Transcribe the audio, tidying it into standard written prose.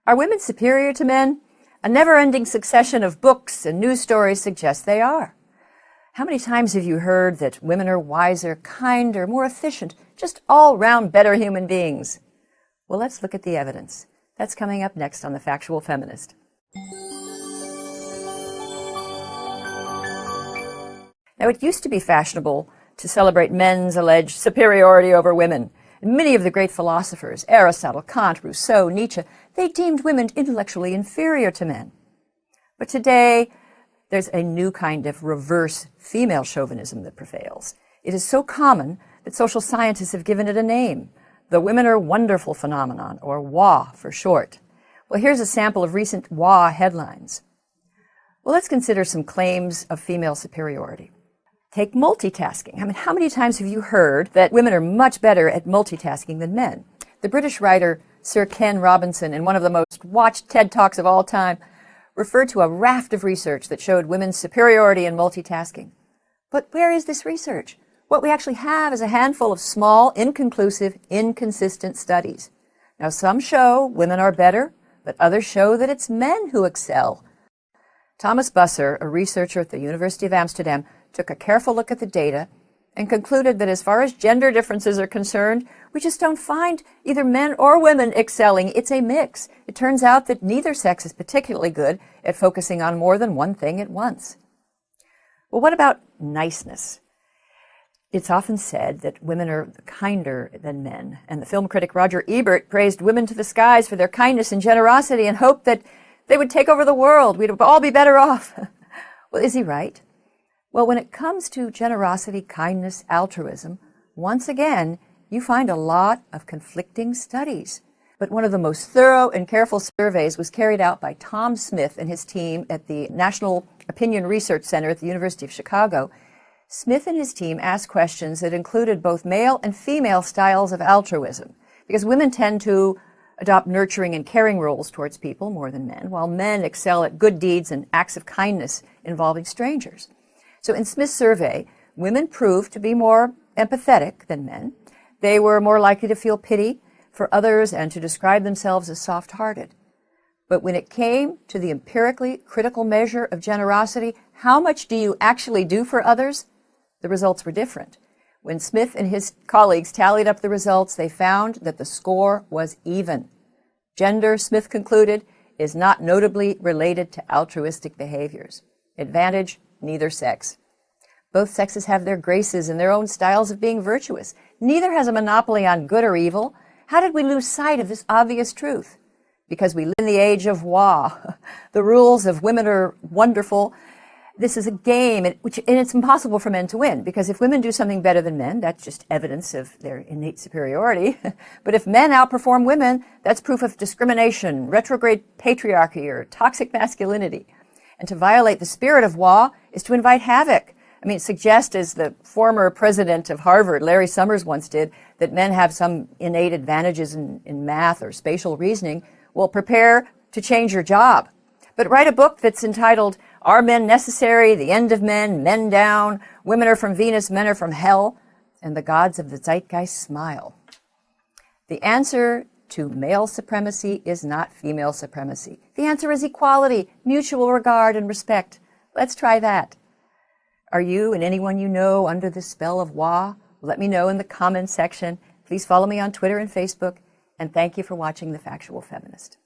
Are women superior to men? A never-ending succession of books and news stories suggests they are. How many times have you heard that women are wiser, kinder, more efficient, just all-round better human beings? Well, let's look at the evidence. That's coming up next on The Factual Feminist. Now, it used to be fashionable to celebrate men's alleged superiority over women. Many of the great philosophers, Aristotle, Kant, Rousseau, Nietzsche, they deemed women intellectually inferior to men. But today, there's a new kind of reverse female chauvinism that prevails. It is so common that social scientists have given it a name, the women are wonderful phenomenon, or WA for short. Well, here's a sample of recent WA headlines. Well, let's consider some claims of female superiority. Take multitasking. I mean, how many times have you heard that women are much better at multitasking than men? The British writer Sir Ken Robinson, in one of the most watched TED Talks of all time, referred to a raft of research that showed women's superiority in multitasking. But where is this research? What we actually have is a handful of small, inconclusive, inconsistent studies. Now, some show women are better, but others show that it's men who excel. Thomas Busser, a researcher at the University of Amsterdam, took a careful look at the data and concluded that as far as gender differences are concerned, we just don't find either men or women excelling. It's a mix. It turns out that neither sex is particularly good at focusing on more than one thing at once. Well, what about niceness? It's often said that women are kinder than men, and the film critic Roger Ebert praised women to the skies for their kindness and generosity and hoped that they would take over the world. We'd all be better off. Well, is he right? Well, when it comes to generosity, kindness, altruism, once again, you find a lot of conflicting studies. But one of the most thorough and careful surveys was carried out by Tom Smith and his team at the National Opinion Research Center at the University of Chicago. Smith and his team asked questions that included both male and female styles of altruism, because women tend to adopt nurturing and caring roles towards people more than men, while men excel at good deeds and acts of kindness involving strangers. So in Smith's survey, women proved to be more empathetic than men. They were more likely to feel pity for others and to describe themselves as soft-hearted. But when it came to the empirically critical measure of generosity, how much do you actually do for others? The results were different. When Smith and his colleagues tallied up the results, they found that the score was even. Gender, Smith concluded, is not notably related to altruistic behaviors. Advantage, neither sex. Both sexes have their graces and their own styles of being virtuous. Neither has a monopoly on good or evil. How did we lose sight of this obvious truth? Because we live in the age of WA. The rules of women are wonderful. This is a game, and it's impossible for men to win, because if women do something better than men, that's just evidence of their innate superiority. But if men outperform women, that's proof of discrimination, retrograde patriarchy, or toxic masculinity. And to violate the spirit of WA is to invite havoc. I mean, suggest, as the former president of Harvard, Larry Summers, once did, that men have some innate advantages in math or spatial reasoning. Well, prepare to change your job. But write a book that's entitled, Are Men Necessary? The End of Men, Men Down, Women Are from Venus, Men Are from Hell, and the gods of the zeitgeist smile. The answer to male supremacy is not female supremacy. The answer is equality, mutual regard, and respect. Let's try that. Are you and anyone you know under the spell of WA? Let me know in the comments section. Please follow me on Twitter and Facebook, and thank you for watching The Factual Feminist.